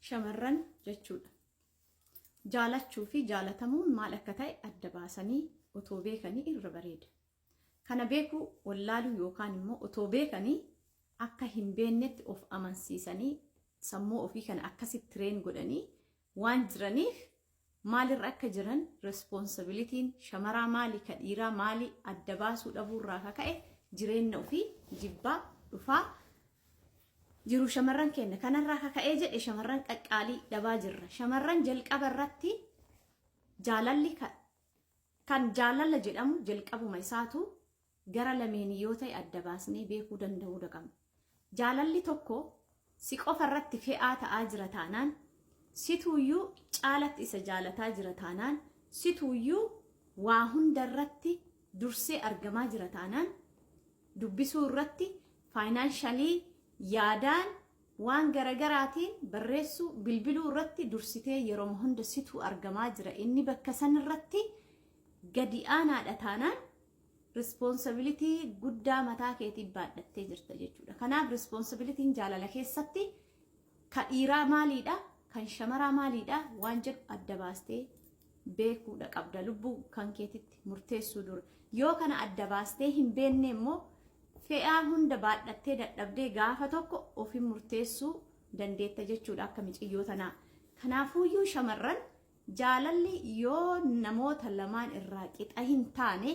shamarran jechuudha. Jaalachuu fi jaalatamuun maal akka ta'e adda baasanii otoo beekanii irra bareeda. Kana beekuu wallaaluu yookaan immoo otoo beekanii akka hin beeknetti of amansiisanii sammuu ofii kana akkasitti tireen godhanii waan jiraniif maalirra akka jiran responsibilitiin shamaraa maali ka dhiiraa maali adda baasuu dhabuurraa akka ka'e jireenya ofii jibbaa dhufaa jiru shamarran keenya kanarraa akka ka'ee jedhe shamarran qaqqaalii dhabaa jirra. Shamarran jalqaba irratti jaalalli kan jaalala jedhamu jalqabuma isaatu gara lameenii yoo ta'e adda baasnee beekuu danda'uu qabna. Jaalalli tokko si qofa irratti fe'aa ta'aa jira taanaan situuyyuu caalatti isa jaalataa jira taanaan situuyyuu waa hunda irratti dursee argamaa jira taanaan dubbisuu irratti faayinaanshalii yaadaan waan garagaraatiin barreessuu bilbiluu irratti dursitee yeroo hunda situu argamaa jira inni bakka san irratti gadi aanaadha taanaan responsibility guddaa mataa keetii baadhattee jirta jechuudha. Kanaaf responsibilitiin jaalala keessatti ka dhiiraa maaliidha kan shamaraa maaliidha waan jedhu adda baastee beekuudha qabda lubbuu kan keetitti murteessuu dura. Yoo kana adda baastee hin beekne immoo fe'aa hunda baadhattee dadhabdee gaafa tokko ofii murteessuu dandeetta jechuudha akka miciyyoo tanaa. Kanaafuuyyuu shamarran jaalalli yoo namoota lamaan irraa qixa hin taane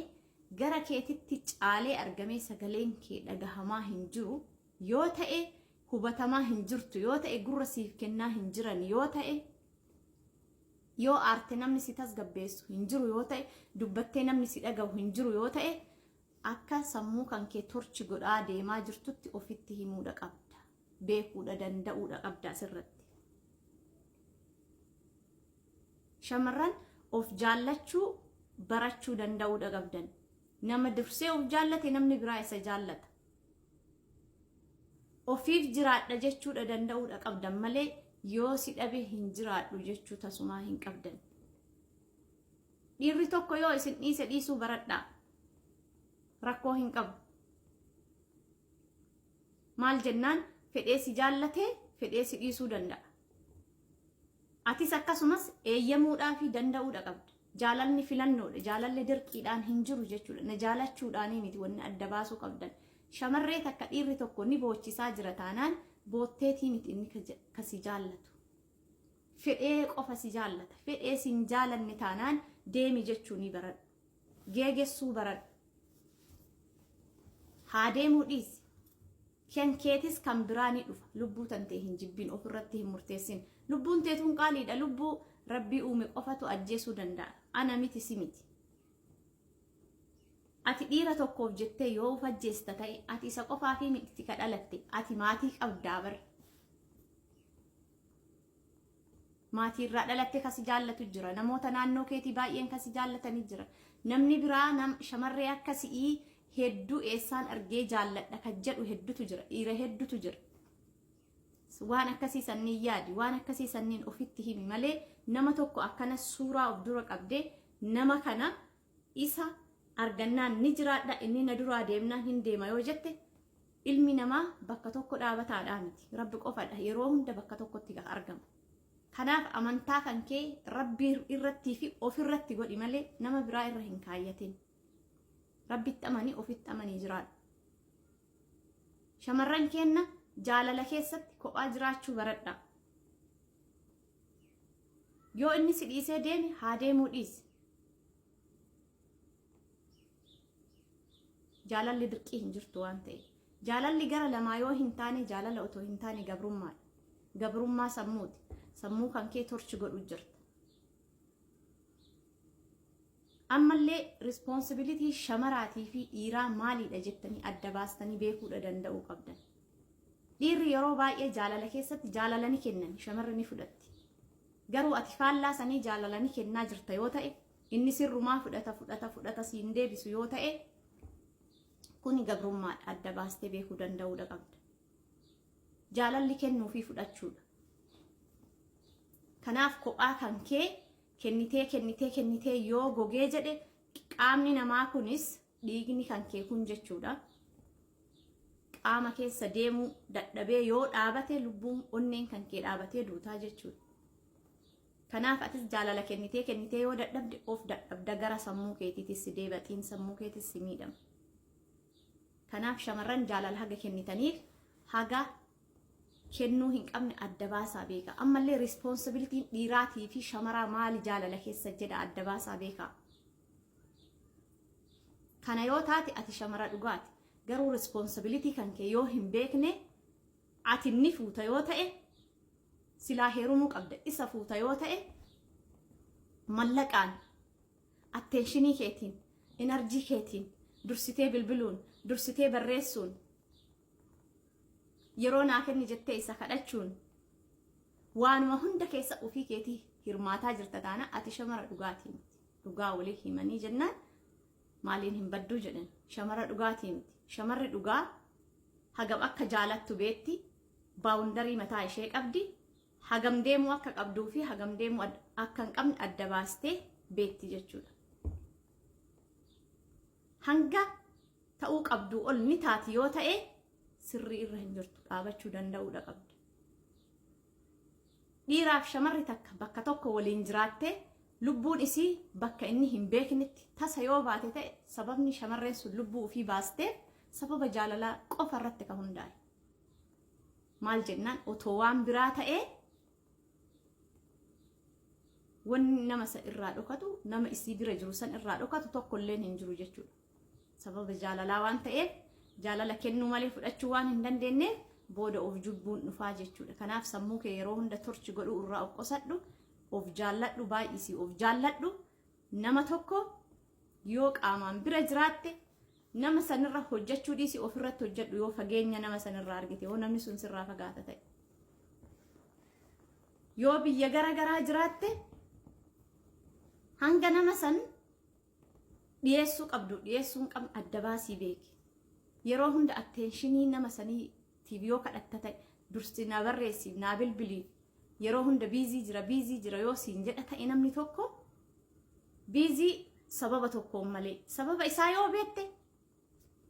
gara keetitti caalee argamee sagaleen kee dhagahamaa hin jiru yoo ta'e hubatamaa hin jirtu yoo ta'e gurra siif kennaa hin jiran yoo ta'e yoo aarte namni si tasgabbeessu hin jiru yoo ta'e dubbattee namni si dhagahu hin jiru yoo ta'e akka sammuu kan kee torchi godhaa deemaa jirtutti ofitti himuudha qabda beekuudha danda'uudha qabda asirratti. Shamarran of jaallachuu barachuu danda'uudha qabdan. Nama dursee of jaallate namni biraa isa jaallata. Ofiif jiraadha jechuudha danda'uudha qabdan malee yoo si dhabe hin jiraadhu jechuu tasumaa hin qabdan. Dhiirri tokko yoo isin dhiise dhiisuu baradhaa. Rakkoo hin qabu. Maal jennaan fedhee si jaallatee fedhee si dhiisuu danda'a. Atis akkasumas eeyyamuudhaa fi danda'uudha qabda. Jaalalli filannoodha. Jaalalli dirqiidhaan hin jiru jechuudha. Na jaalachuudhaanii miti wanni adda baasuu qabdan. Shamarree takka dhiirri tokko ni boochisaa jira taanaan bootteetii miti inni kasi jaallatu. Fedhee qofa si jaallata. Fedhee si hin jaalanne taanaan deemi jechuu ni baradhu. Geegessuu baradhu. Haa deemuu dhiisi. Kan keetis kan biraa ni dhufa. Lubbuu tantee hin jibbin ofirratti hin murteessin. Lubbuun teetuun qaaliidha. Lubbuu Rabbii uume qofatu ajjeesuu danda'a. Ana miti si miti. Ati dhiira tokkoof jettee yoo uf ajjeesta ta'e ati isa qofaa fi miti ka dhalatte ati maatii qabdaa bar. Maatii irraa dhalatte kasi jaallatu jira. Namoota naannoo keetii baay'een kasi jaallatanii jira. Namni biraa shamarree akkasii hedduu eessaan argee jaalladha kan jedhu hedduutu jira. Dhiira hedduutu jira. Waan akkasii sanniin yaadi waan akkasii sanniin ofitti himi malee nama tokko akkana suuraa of dura qabdee nama kana isa argannaan ni jiraadha inni na duraa deemnaan hin deema yoo jette ilmi namaa bakka tokko dhaabataadhaa miti rabbi qofadha yeroo hunda bakka tokkotti argama. Kanaaf amantaa kan kee rabbii irrattii fi ofirratti godhi malee nama biraa irra hin kaayyatin. Rabbitti amanii ofitti amanii jiraadha. Shamarran keenna jaalala keessatti kophaa jiraachuu baradha. Yoo inni si dhiisee deeme haa deemuu dhiisi. Jaalalli dirqii hin jirtu waan ta'e. Jaalalli gara lamaa yoo hin taane jaalala otoo hin taane gabrummaadha. Gabrummaa sammuuti. Sammuu kan kee torchi godhu jirta. Ammallee responsibility shamaraatii fi dhiiraa maaliidha jettanii adda baastanii beekuudha danda'uu qabdan. Dhiirri yeroo baay'ee jaalala keessatti jaalala ni kennan shamarri ni fudhatti. Garuu ati faallaa sanii jaalala ni kennaa jirta yoo ta'e inni sirrumaa fudhata siin deebisu yoo ta'e kuni gabrummaadha adda baastee beekuu danda'uudha qabda. Jaalalli kennuu fi fudhachuudha. Kanaaf kophaa kan kee kennitee yoo gogee jedhe qaamni namaa kunis dhiigni kan kee kun jechuudha. qaama keessa deemuu dadhabee yoo dhaabate lubbuun onneen kan kee dhaabatee duutaa jechuudha. Kanaaf atis jaalala kennitee yoo dadhabde of dadhabda gara sammuu keetiitis si deebaxiin sammuu keetis si miidhama. Kanaaf shamarran jaalala haga kennitaniif haga kennuu hin qabne adda baasaa beeka. Ammallee responsibilitiin dhiiraatii fi shamaraa maali jaalala keessa jedha adda baasaa beeka. Kana yoo taate ati shamara dhugaati. Garuu responsibilitii kan kee yoo hin beekne ati ni fuuta yoo ta'e silaa heerumuu qabda. Isa fuuta yoo ta'e mallaqaan, atteenshinii keetiin, enerjii keetiin, dursitee bilbiluun, dursitee barreessuun, yeroo naa kenni jettee isa kadhachuun waanuma hunda keessa ofii keetii hirmaataa jirta taana ati shamara dhugaatii miti. Dhugaa walii himanii jennaan maaliin hin badduu jedhan shamara dhugaatii miti. Shamarri dhugaa hagam akka jaalattu beetti baawundarii mataa ishee qabdi. Hagam deemuu akka qabduu fi hagam deemuu akka hin qabne adda baastee beetti jechuudha. Hanga ta'uu qabduu ol ni taati yoo ta'e sirrii irra hin jirtu dhaabachuu danda'uudha qabda. Dhiiraaf shamarri takka bakka tokko waliin jiraattee lubbuun isii bakka inni hin beeknetti tasa yoo baate ta'e sababni shamarreen sun lubbuu ofii baasteef sababa jaalalaa qofa irratti kan hundaa'e. Maal jennaan otoo waan biraa ta'ee wanni nama san irraa dhokatu nama isii bira jiru san irraa dhokatu tokkolleen hin jiru jechuudha. Sababa jaalalaa waan ta'eef jaalala kennuu malee fudhachuu waan hin dandeenyeef booda of jubbuun dhufaa jechuudha. Kanaaf sammuu kee yeroo hunda torchi godhuu irraa of qusadhu, of jaalladhu, baay'isii of jaalladhu. Nama tokko yoo qaamaan bira jiraatte nama sanirra hojjechuu dhiisi ofirratti hojjedhu yoo fageenya nama sanirraa argite yoo namni sun sirraa fagaata ta'e. Yoo biyya garaa jiraatte hanga nama san dhiyeessuu qabdu dhiyeessuun qabdu adda baasii beeki. Yeroo hunda atteenshinii nama saniitiif yoo kadhatta ta'e dursi na barreessiif naa bilbiliif yeroo hunda biizii jira yoo siin jedha ta'e namni tokko biizii sababa tokkoon malee sababa isaa yoo beekte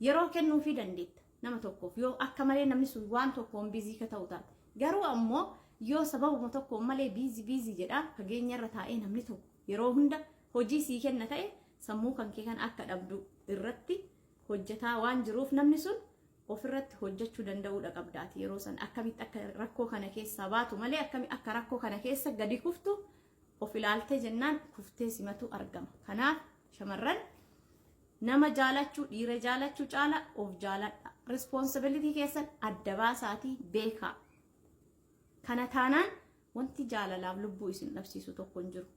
yeroo kennuufii dandeetta nama tokkoof yoo akka malee namni sun waan tokkoon biizii ka ta'u taate. Garuu ammoo yoo sababuma tokkoon malee biizii jedha fageenya irra taa'ee namni tokko yeroo hunda hojii sii kenna ta'e sammuu kan kee kan akka dhabdu irratti hojjetaa waan jiruuf namni sun ofirratti hojjechuu danda'uudha qabdaati. Yeroo san akkamitti akka rakkoo kana keessaa baatu malee akkamitti akka rakkoo kana keessa gadi kuftu of ilaaltee jennaan kuftee simatu argama. Kanaaf shamarran nama jaalachuu dhiira jaalachuu caala of jaaladha. Responsibilitii keessan adda baasaatii beekaa. Kana taanaan wanti jaalalaaf lubbuu isin dhabsiisu tokko hin jiru.